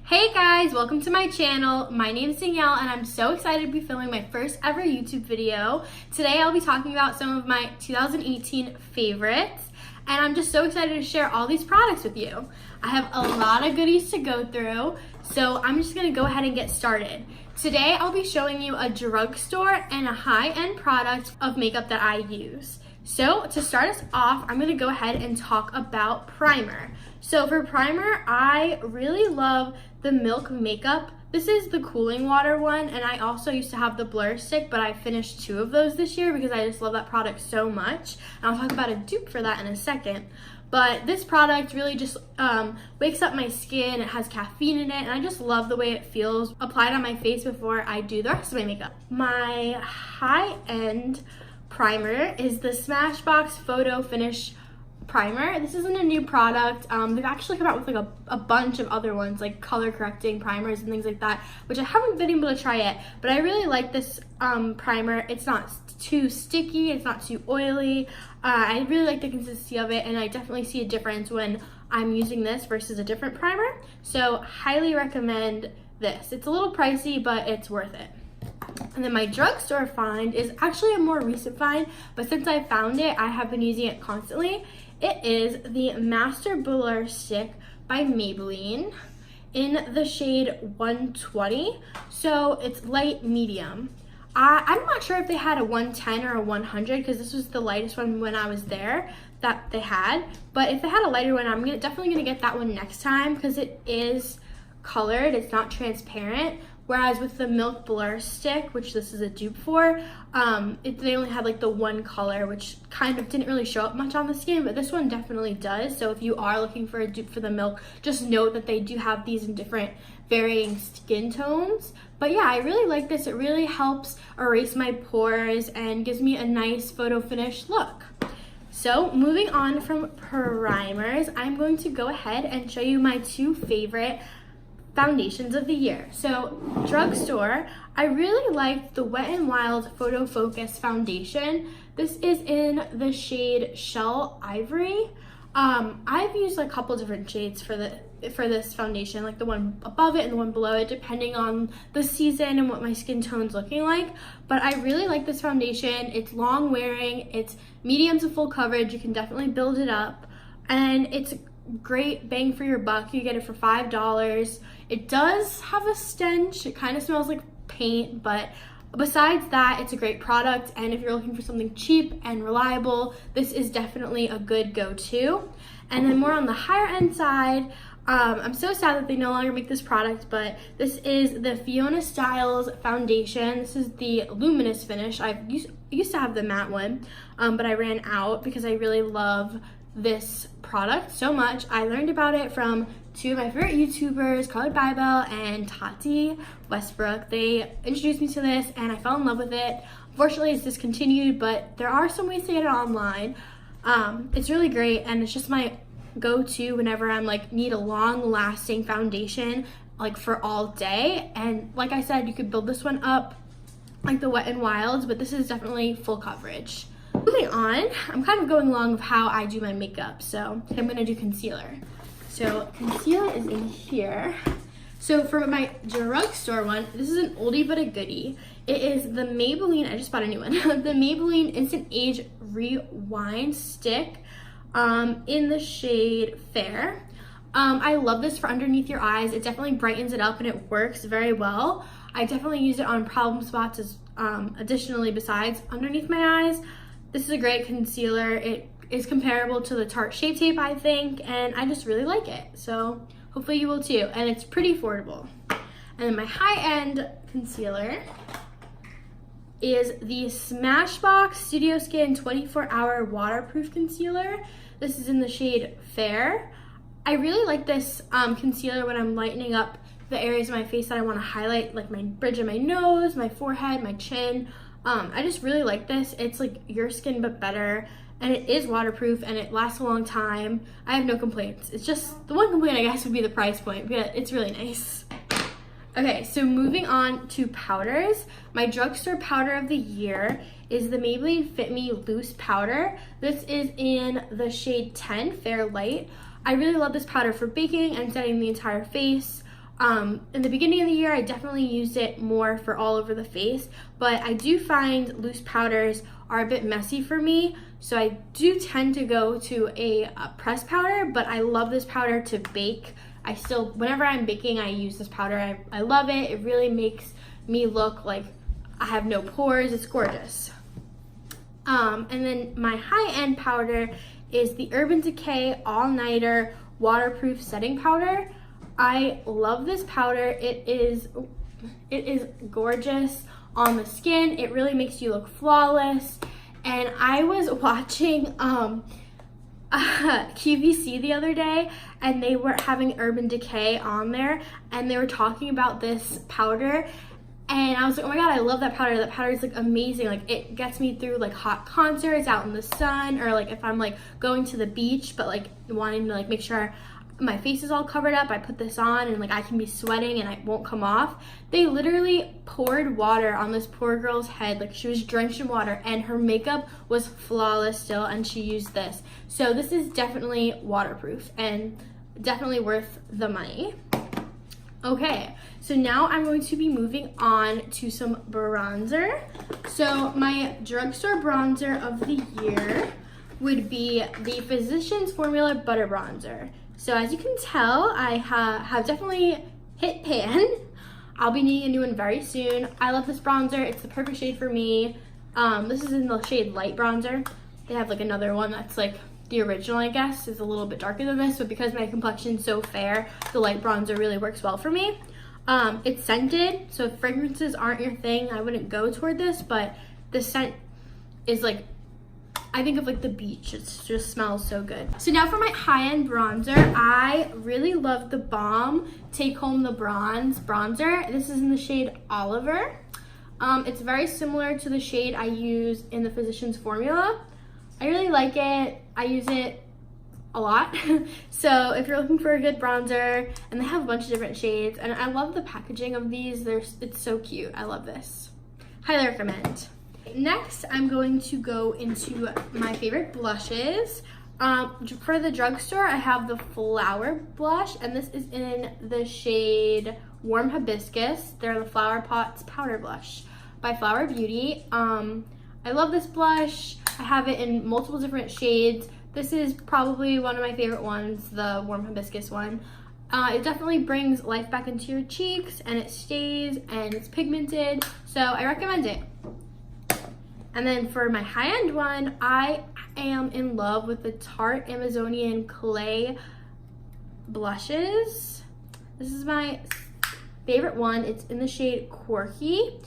Hey guys, welcome to my channel. My name is Danielle and I'm so excited to be filming my first ever YouTube video. Today I'll be talking about some of my 2018 favorites and I'm just so excited to share all these products with you. I have a lot of goodies to go through, so I'm just gonna go ahead and get started. Today I'll be showing you a drugstore and a high-end product of makeup that I use. So to start us off, I'm gonna go ahead and talk about primer. So for primer, I really love the Milk Makeup. This is the cooling water one, and I also used to have the Blur Stick, but I finished 2 of those this year because I just love that product so much. And I'll talk about a dupe for that in a second. But this product really just wakes up my skin. It has caffeine in it, and I just love the way it feels applied on my face before I do the rest of my makeup. My high-end primer is the Smashbox Photo Finish Primer. This isn't a new product. They've actually come out with like a bunch of other ones, like color correcting primers and things like that, which I haven't been able to try yet, but I really like this primer. It's not too sticky, it's not too oily. I really like the consistency of it, and I definitely see a difference when I'm using this versus a different primer. So highly recommend this. It's a little pricey, but it's worth it. And then my drugstore find is actually a more recent find, but since I found it, I have been using it constantly. It is the Master Blur Stick by Maybelline in the shade 120. So it's light medium. I'm not sure if they had a 110 or a 100 because this was the lightest one when I was there that they had. But if they had a lighter one, I'm definitely gonna get that one next time because it is colored, it's not transparent. Whereas with the Milk Blur Stick, which this is a dupe for, they only had like the one color, which kind of didn't really show up much on the skin, but this one definitely does. So if you are looking for a dupe for the Milk, just note that they do have these in different varying skin tones. But yeah, I really like this. It really helps erase my pores and gives me a nice photo finish look. So moving on from primers, I'm going to go ahead and show you my 2 favorite foundations of the year. So drugstore, I really liked the Wet n Wild Photo Focus foundation. This is in the shade Shell Ivory. I've used a couple different shades for this foundation, like the one above it and the one below it, depending on the season and what my skin tone's looking like. But I really like this foundation. It's long wearing, it's medium to full coverage. You can definitely build it up, and it's great bang for your buck. You get it for $5. It does have a stench. It kind of smells like paint, but besides that, it's a great product. And if you're looking for something cheap and reliable, this is definitely a good go-to. And then more on the higher end side, I'm so sad that they no longer make this product, but this is the Fiona Styles foundation. This is the luminous finish. I used to have the matte one, but I ran out because I really love this product so much. I learned about it from 2 of my favorite YouTubers, Colored Bybel and Tati Westbrook. They introduced me to this and I fell in love with it. Unfortunately, it's discontinued, but there are some ways to get it online. It's really great, and it's just my go-to whenever I'm need a long-lasting foundation for all day. And like I said, you could build this one up like the Wet n Wilds, but this is definitely full coverage. Moving on, I'm kind of going along with how I do my makeup, so I'm gonna do concealer. So concealer is in here. So for my drugstore one, this is an oldie but a goodie. It is the Maybelline, I just bought a new one, the Maybelline Instant Age Rewind Stick in the shade Fair. I love this for underneath your eyes. It definitely brightens it up and it works very well. I definitely use it on problem spots as additionally besides underneath my eyes. This is a great concealer. It is comparable to the Tarte Shape Tape, I think, and I just really like it. So hopefully you will too, and it's pretty affordable. And then my high-end concealer is the Smashbox Studio Skin 24-Hour Waterproof Concealer. This is in the shade Fair. I really like this concealer when I'm lightening up the areas of my face that I want to highlight, like my bridge of my nose, my forehead, my chin. I just really like this. It's like your skin but better, and it is waterproof and it lasts a long time. I have no complaints. It's just the one complaint I guess would be the price point, but it's really nice. Okay, so moving on to powders. My drugstore powder of the year is the Maybelline Fit Me Loose Powder. This is in the shade 10, Fair Light. I really love this powder for baking and setting the entire face. In the beginning of the year, I definitely used it more for all over the face, but I do find loose powders are a bit messy for me, so I do tend to go to a pressed powder, but I love this powder to bake. Whenever I'm baking, I use this powder. I love it. It really makes me look like I have no pores. It's gorgeous. And then my high-end powder is the Urban Decay All Nighter Waterproof Setting Powder. I love this powder. It is gorgeous on the skin. It really makes you look flawless. And I was watching QVC the other day, and they were having Urban Decay on there, and they were talking about this powder, and I was like, oh my god, I love that powder. That powder is like amazing. Like, it gets me through like hot concerts out in the sun, or like if I'm like going to the beach but like wanting to like make sure my face is all covered up, I put this on and like I can be sweating and it won't come off. They literally poured water on this poor girl's head, like she was drenched in water, and her makeup was flawless still, and she used this. So this is definitely waterproof and definitely worth the money. Okay, so now I'm going to be moving on to some bronzer. So my drugstore bronzer of the year would be the Physicians Formula Butter Bronzer. So as you can tell, I have definitely hit pan. I'll be needing a new one very soon. I love this bronzer. It's the perfect shade for me. This is in the shade Light Bronzer. They have like another one that's like the original, I guess, is a little bit darker than this, but because my complexion's so fair, the light bronzer really works well for me. It's scented, so if fragrances aren't your thing, I wouldn't go toward this, but the scent is like, I think of like the beach. It just smells so good. So now for my high-end bronzer, I really love the Balm Take Home the Bronze bronzer. This is in the shade Oliver. It's very similar to the shade I use in the Physicians Formula. I really like it. I use it a lot. So if you're looking for a good bronzer, and they have a bunch of different shades, and I love the packaging of these. It's so cute. I love this. Highly recommend. Next, I'm going to go into my favorite blushes. For the drugstore, I have the Flower blush, and this is in the shade Warm Hibiscus. They're the Flower Pots Powder Blush by Flower Beauty. I love this blush. I have it in multiple different shades. This is probably one of my favorite ones, the Warm Hibiscus one. It definitely brings life back into your cheeks, and it stays, and it's pigmented, so I recommend it. And then for my high-end one, I am in love with the Tarte Amazonian Clay blushes. This is my favorite one. It's in the shade Quirky,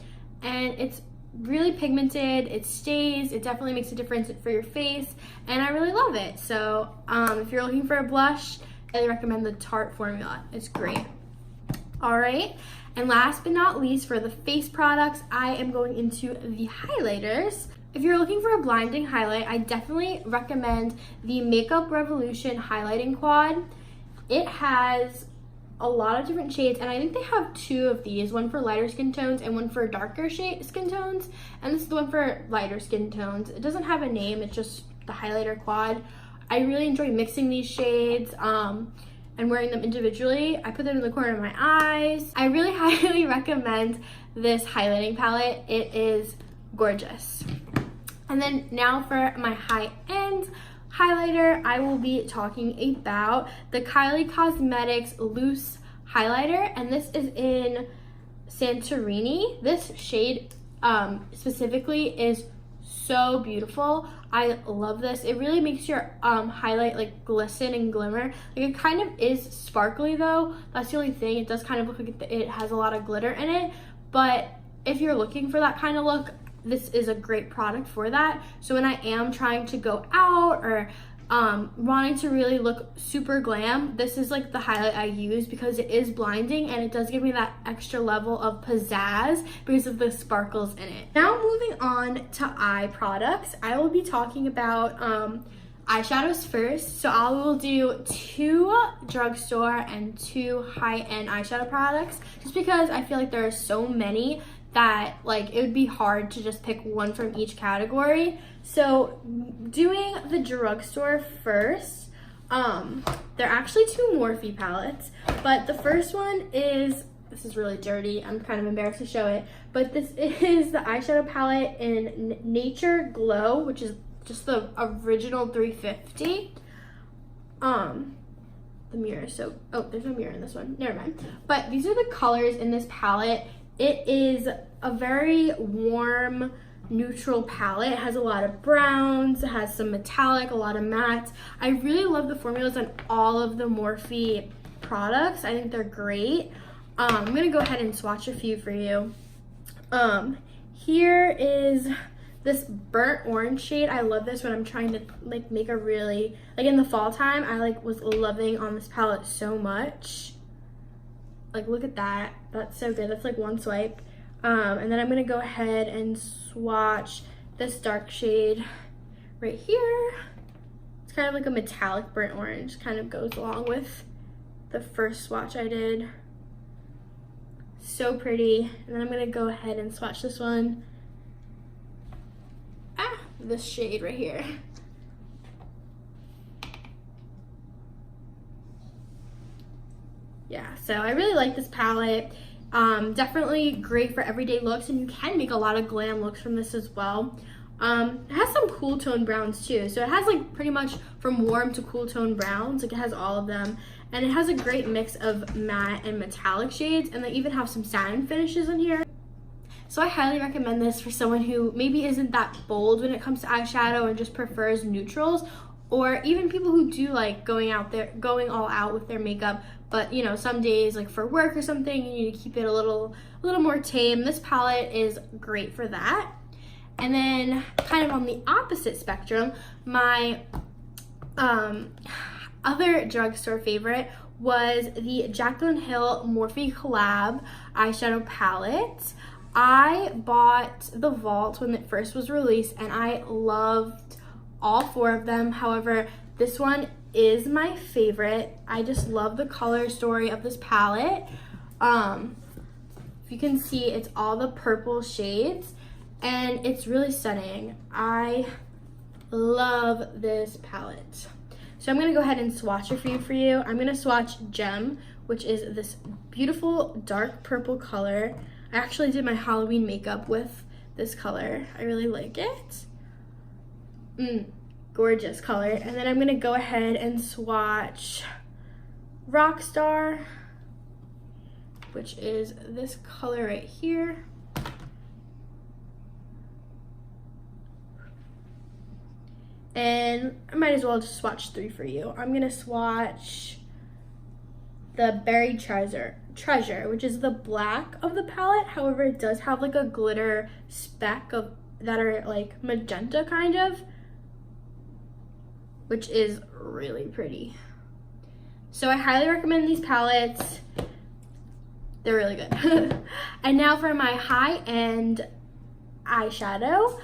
and it's really pigmented. It stays. It definitely makes a difference for your face, and I really love it. So if you're looking for a blush, I really recommend the Tarte formula. It's great. All right, and last but not least, for the face products, I am going into the highlighters. If you're looking for a blinding highlight, I definitely recommend the Makeup Revolution Highlighting Quad. It has a lot of different shades, and I think they have two of these, one for lighter skin tones and one for darker skin tones, and this is the one for lighter skin tones. It doesn't have a name, it's just the highlighter quad. I really enjoy mixing these shades and wearing them individually. I put them in the corner of my eyes. I really highly recommend this highlighting palette. It is gorgeous. And then now for my high-end highlighter, I will be talking about the Kylie Cosmetics Loose Highlighter, and this is in Santorini. This shade specifically is so beautiful. I love this. It really makes your highlight like glisten and glimmer. Like, it kind of is sparkly though. That's the only thing. It does kind of look like it has a lot of glitter in it, but if you're looking for that kind of look, this is a great product for that. So when I am trying to go out or wanting to really look super glam, this is like the highlight I use because it is blinding and it does give me that extra level of pizzazz because of the sparkles in it. Now moving on to eye products, I will be talking about eyeshadows first. So I will do 2 drugstore and 2 high-end eyeshadow products just because I feel like there are so many that like it would be hard to just pick one from each category. So doing the drugstore first, They're actually two Morphe palettes, but the first one is, this is really dirty. I'm kind of embarrassed to show it, but this is the eyeshadow palette in Nature Glow, which is just the original 350. The mirror is so, oh, there's no mirror in this one. Never mind. But these are the colors in this palette. It is a very warm, neutral palette. It has a lot of browns, it has some metallic, a lot of mattes. I really love the formulas on all of the Morphe products. I think they're great. I'm gonna go ahead and swatch a few for you. Here is this burnt orange shade. I love this when I'm trying to like make a really, like in the fall time, I like was loving on this palette so much. Like look at that, that's so good. That's like one swipe. And then I'm gonna go ahead and swatch this dark shade right here. It's kind of like a metallic burnt orange, kind of goes along with the first swatch I did. So pretty. And then I'm gonna go ahead and swatch this one. This shade right here. Yeah, so I really like this palette. Definitely great for everyday looks, and you can make a lot of glam looks from this as well. It has some cool tone browns too, so it has like pretty much from warm to cool tone browns, like it has all of them, and it has a great mix of matte and metallic shades, and they even have some satin finishes in here. So I highly recommend this for someone who maybe isn't that bold when it comes to eyeshadow and just prefers neutrals, or even people who do like going all out with their makeup, but you know, some days like for work or something, you need to keep it a little more tame. This palette is great for that. And then kind of on the opposite spectrum, my other drugstore favorite was the Jaclyn Hill Morphe Collab eyeshadow palette. I bought the Vault when it first was released, and I loved all four of them. However, this one is my favorite. I just love the color story of this palette. If you can see, it's all the purple shades, and it's really stunning. I love this palette. So I'm gonna go ahead and swatch a few for you. I'm gonna swatch Gem, which is this beautiful dark purple color. I actually did my Halloween makeup with this color. I really like it. Gorgeous color. And then I'm gonna go ahead and swatch Rockstar, which is this color right here. And I might as well just swatch three for you. I'm gonna swatch the Buried Treasure, which is the black of the palette. However, it does have like a glitter speck of that are like magenta kind of, which is really pretty. So I highly recommend these palettes. They're really good. And now for my high-end eyeshadow.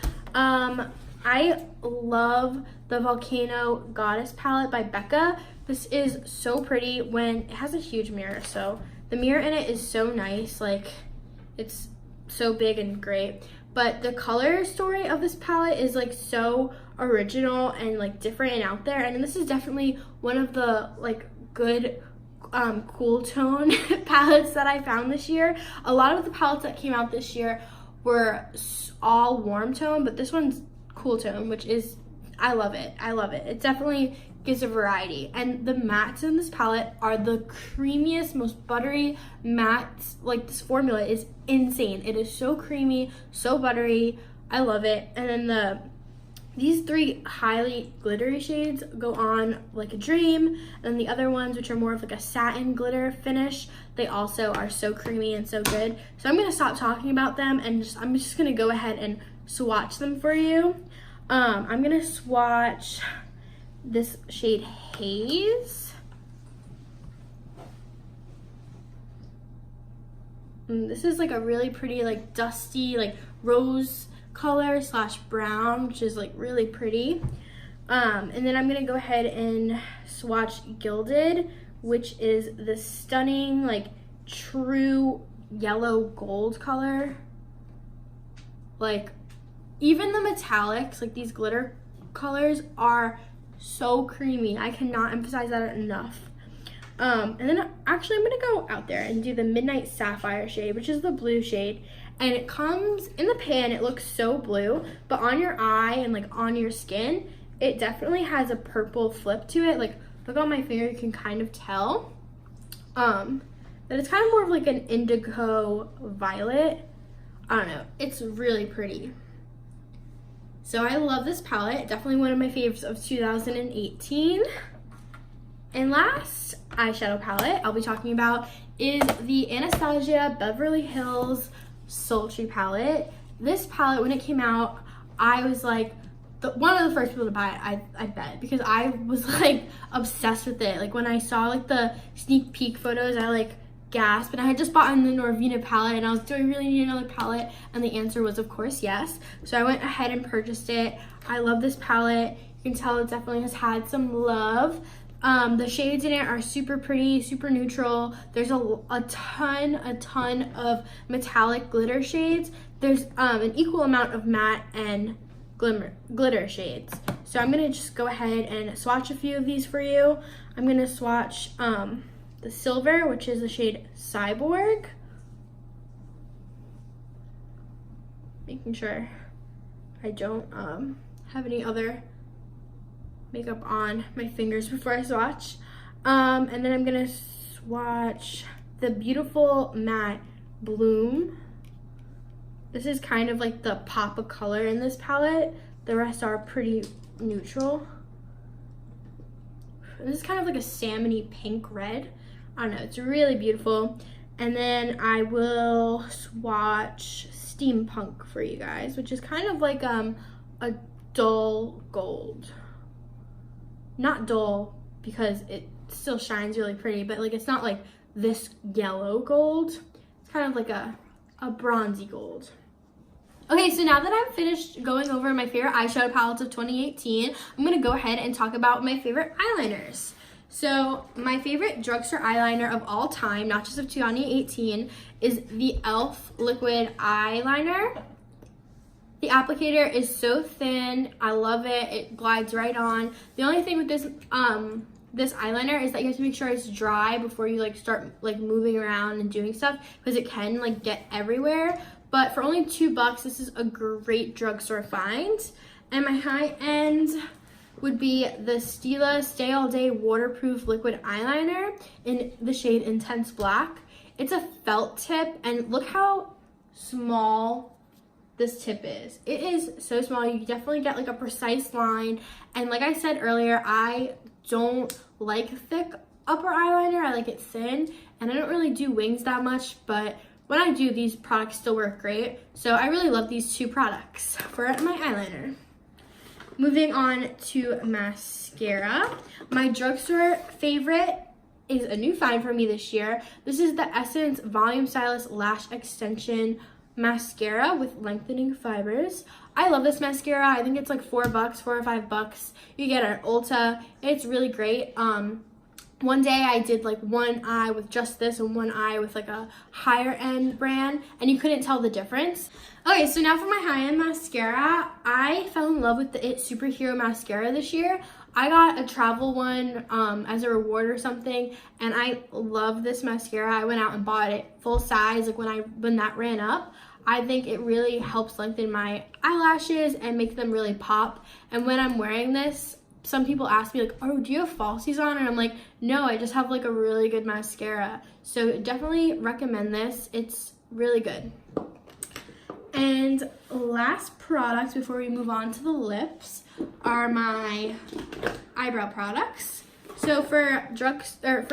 I love the Volcano Goddess palette by Becca. This is so pretty when it has a huge mirror. So the mirror in it is so nice. Like it's so big and great. But the color story of this palette is like so original and like different and out there. And this is definitely one of the like good cool tone palettes that I found this year. A lot of the palettes that came out this year were all warm tone, but this one's cool tone, which is, I love it. I love it. It definitely gives a variety. And the mattes in this palette are the creamiest, most buttery mattes. Like this formula is insane. It is so creamy, so buttery. I love it. And then these three highly glittery shades go on like a dream. And then the other ones, which are more of like a satin glitter finish, they also are so creamy and so good. So I'm gonna stop talking about them and I'm just gonna go ahead and swatch them for you. I'm gonna swatch this shade Haze. This is like a really pretty like dusty like rose color / brown, which is like really pretty. And then I'm gonna go ahead and swatch Gilded, which is the stunning like true yellow gold color. Like even the metallics, like these glitter colors, are so creamy. I cannot emphasize that enough. And then actually I'm gonna go out there and do the Midnight Sapphire shade, which is the blue shade. And it comes in the pan, it looks so blue, but on your eye and like on your skin, it definitely has a purple flip to it. Like, look on my finger, you can kind of tell that it's kind of more of like an indigo violet. I don't know, it's really pretty. So I love this palette, definitely one of my favorites of 2018. And last eyeshadow palette I'll be talking about is the Anastasia Beverly Hills Sultry palette. This palette, when it came out, I was like one of the first people to buy it, I bet, because I was like obsessed with it. Like when I saw like the sneak peek photos, I like gasped. And I had just bought in the Norvina palette and I was like, do I really need another palette? And the answer was of course yes. So I went ahead and purchased it. I love this palette. You can tell it definitely has had some love. The shades in it are super pretty, super neutral. There's a ton of metallic glitter shades. There's an equal amount of matte and glitter shades. So I'm gonna just go ahead and swatch a few of these for you. I'm gonna swatch the silver, which is the shade Cyborg. Making sure I don't have any other makeup on my fingers before I swatch. And then I'm gonna swatch the beautiful matte Bloom. This is kind of like the pop of color in this palette. The rest are pretty neutral. This is kind of like a salmony pink red. I don't know, it's really beautiful. And then I will swatch Steampunk for you guys, which is kind of like a dull gold. Not dull because it still shines really pretty, but like it's not like this yellow gold. It's kind of like a bronzy gold. Okay, so now that I'm finished going over my favorite eyeshadow palettes of 2018, I'm gonna go ahead and talk about my favorite eyeliners. So my favorite drugstore eyeliner of all time, not just of 2018, is the e.l.f. liquid eyeliner. The applicator is so thin. I love it. It glides right on. The only thing with this this eyeliner is that you have to make sure it's dry before you like start like moving around and doing stuff, because it can like get everywhere. But for only $2, this is a great drugstore find. And my high end would be the Stila Stay All Day Waterproof Liquid Eyeliner in the shade Intense Black. It's a felt tip, and look how small this tip is. It is so small. You definitely get like a precise line. And like I said earlier, I don't like thick upper eyeliner. I like it thin, and I don't really do wings that much, but when I do, these products still work great. So I really love these two products for my eyeliner. Moving on to mascara. My drugstore favorite is a new find for me this year. This is the Essence Volume Stylist Lash Extension Mascara with lengthening fibers. I love this mascara. I think it's like $4 or $5. You get it at Ulta. It's really great. One day I did like one eye with just this and one eye with like a higher end brand, and you couldn't tell the difference. Okay, so now for my high end mascara. I fell in love with the IT Superhero mascara this year. I got a travel one as a reward or something, and I love this mascara. I went out and bought it full size like when that ran up. I think it really helps lengthen my eyelashes and make them really pop. And when I'm wearing this, some people ask me like, oh, do you have falsies on? And I'm like, no, I just have like a really good mascara. So definitely recommend this. It's really good. And last product before we move on to the lips are my eyebrow products. So for drugstore,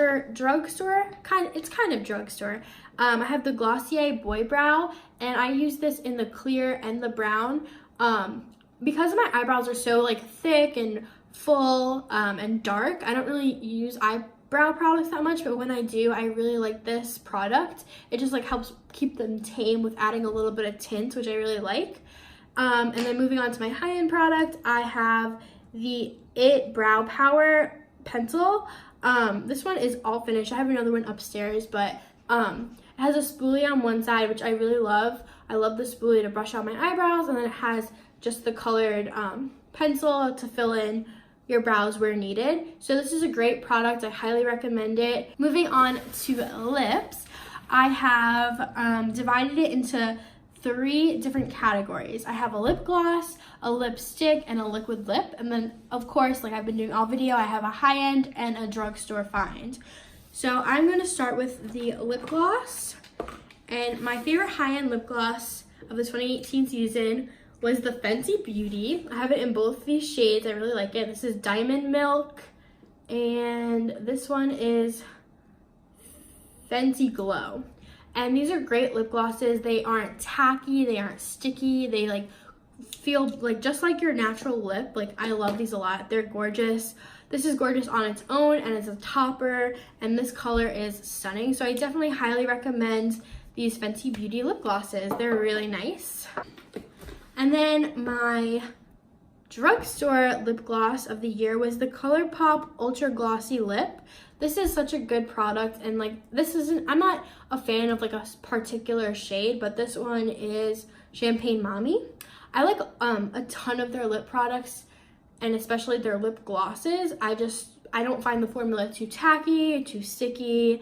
it's kind of drugstore. I have the Glossier Boy Brow, and I use this in the clear and the brown. Because my eyebrows are so like thick and full and dark, I don't really use eyebrow products that much, but when I do, I really like this product. It just like helps keep them tame with adding a little bit of tint, which I really like. And then moving on to my high-end product, I have the IT Brow Power Pencil. This one is all finished. I have another one upstairs, but it has a spoolie on one side, which I really love. I love the spoolie to brush out my eyebrows, and then it has just the colored pencil to fill in your brows where needed. So this is a great product. I highly recommend it. Moving on to lips, I have divided it into 3 different categories. I have a lip gloss, a lipstick, and a liquid lip. And then, of course, like I've been doing all video, I have a high-end and a drugstore find. So I'm going to start with the lip gloss. And my favorite high-end lip gloss of the 2018 season was the Fenty Beauty. I have it in both these shades. I really like it. This is Diamond Milk, and this one is Fenty Glow. And these are great lip glosses. They aren't tacky, they aren't sticky. They like feel like just like your natural lip. Like I love these a lot. They're gorgeous. This is gorgeous on its own and it's a topper, and this color is stunning. So I definitely highly recommend these Fenty Beauty lip glosses. They're really nice. And then my drugstore lip gloss of the year was the ColourPop Ultra Glossy Lip. This is such a good product, and like this isn't, I'm not a fan of like a particular shade, but this one is Champagne Mommy. I like a ton of their lip products, and especially their lip glosses. I don't find the formula too tacky, too sticky.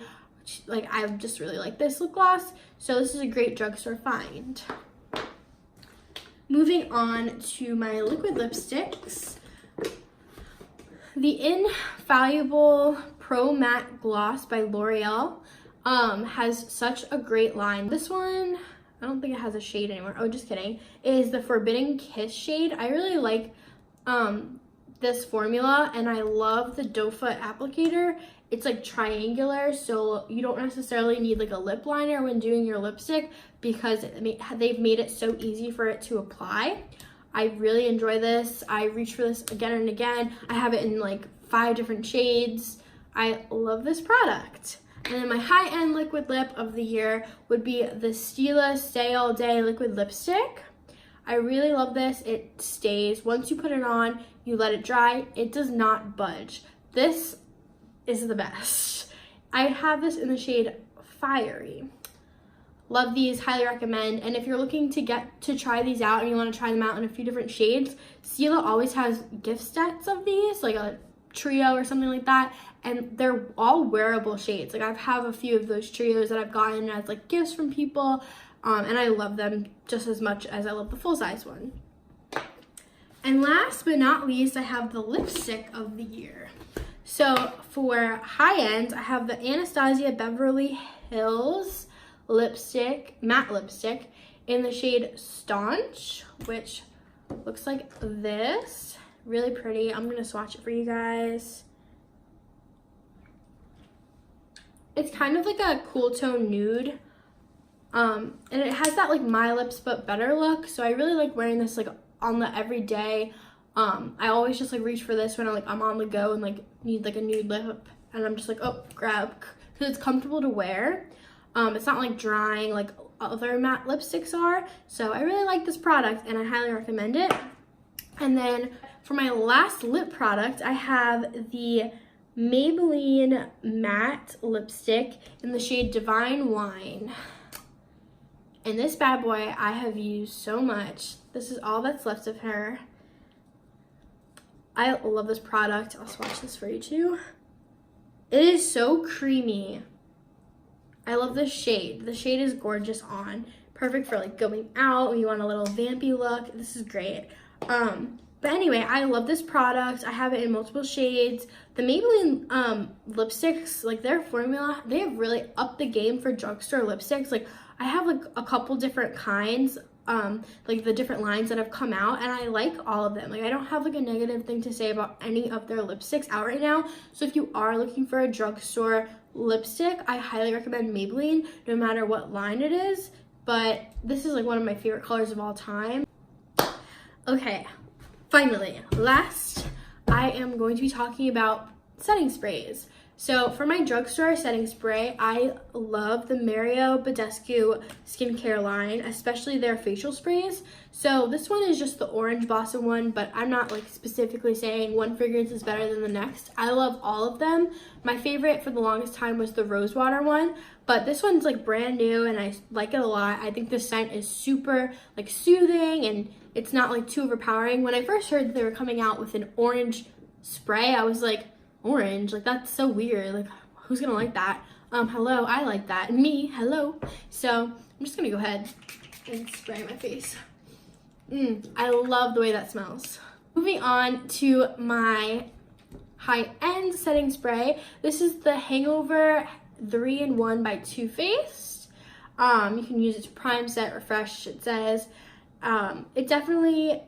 Like I just really like this lip gloss, so this is a great drugstore find. Moving on to my liquid lipsticks. The Infallible Pro Matte Gloss by L'Oreal has such a great line. This one, I don't think it has a shade anymore. Oh, just kidding. It is the Forbidden Kiss shade. I really like this formula, and I love the doe foot applicator. It's like triangular, so you don't necessarily need like a lip liner when doing your lipstick because they've made it so easy for it to apply. I really enjoy this. I reach for this again and again. I have it in like 5 different shades. I love this product. And then my high-end liquid lip of the year would be the Stila Stay All Day liquid lipstick. I really love this. It stays. Once you put it on, you let it dry. It does not budge. This is the best. I have this in the shade Fiery. Love these, highly recommend. And if you're looking to try these out and you want to try them out in a few different shades, Stila always has gift sets of these, like a trio or something like that, and they're all wearable shades. Like I have a few of those trios that I've gotten as like gifts from people, and I love them just as much as I love the full-size one. And last but not least, I have the lipstick of the year. So for high-end, I have the Anastasia Beverly Hills lipstick, matte lipstick, in the shade Staunch, which looks like this. Really pretty. I'm gonna swatch it for you guys. It's kind of like a cool tone nude, and it has that like My Lips But Better look, so I really like wearing this like on the everyday. I always just like reach for this when I'm on the go and like need like a nude lip, and I'm just like, oh, grab, because it's comfortable to wear. It's not like drying like other matte lipsticks are, so I really like this product and I highly recommend it. And then for my last lip product, I have the Maybelline matte lipstick in the shade Divine Wine. And this bad boy I have used so much. This is all that's left of her. I love this product. I'll swatch this for you too. It is so creamy. I love this shade. The shade is gorgeous on. Perfect for like going out when you want a little vampy look. This is great. But anyway, I love this product. I have it in multiple shades. The Maybelline lipsticks, like their formula, they have really upped the game for drugstore lipsticks. Like I have like a couple different kinds, like the different lines that have come out, and I like all of them. Like I don't have like a negative thing to say about any of their lipsticks out right now. So if you are looking for a drugstore lipstick, I highly recommend Maybelline, no matter what line it is. But this is like one of my favorite colors of all time. Okay, finally, last, I am going to be talking about setting sprays. So for my drugstore setting spray, I love the Mario Badescu skincare line, especially their facial sprays. So this one is just the Orange Blossom one, but I'm not like specifically saying one fragrance is better than the next. I love all of them. My favorite for the longest time was the Rosewater one, but this one's like brand new and I like it a lot. I think the scent is super like soothing and it's not like too overpowering. When I first heard that they were coming out with an orange spray, I was like, orange, like that's so weird, like who's gonna like that? Hello, I like that. Me, hello. So I'm just gonna go ahead and spray my face. I love the way that smells. Moving on to my high-end setting spray. This is the Hangover 3-in-1 by Too Faced. You can use it to prime, set, refresh, it says. It definitely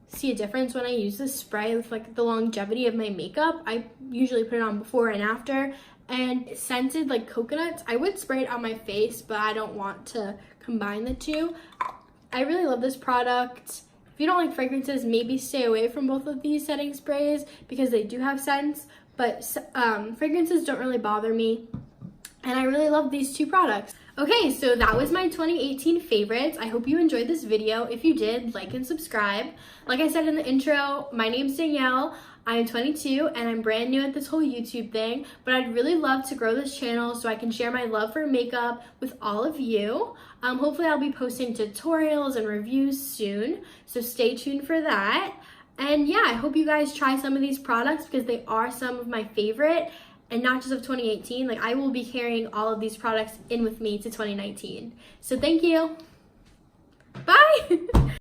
see a difference when I use this spray with like the longevity of my makeup. I usually put it on before and after, and scented like coconuts. I would spray it on my face, but I don't want to combine the two. I really love this product. If you don't like fragrances, maybe stay away from both of these setting sprays because they do have scents, but fragrances don't really bother me. And I really love these two products. Okay, so that was my 2018 favorites. I hope you enjoyed this video. If you did, like and subscribe. Like I said in the intro, my name's Danielle. I'm 22 and I'm brand new at this whole YouTube thing, but I'd really love to grow this channel so I can share my love for makeup with all of you. Hopefully I'll be posting tutorials and reviews soon, so stay tuned for that. And yeah, I hope you guys try some of these products because they are some of my favorite, and not just of 2018. Like, I will be carrying all of these products in with me to 2019. So thank you. Bye.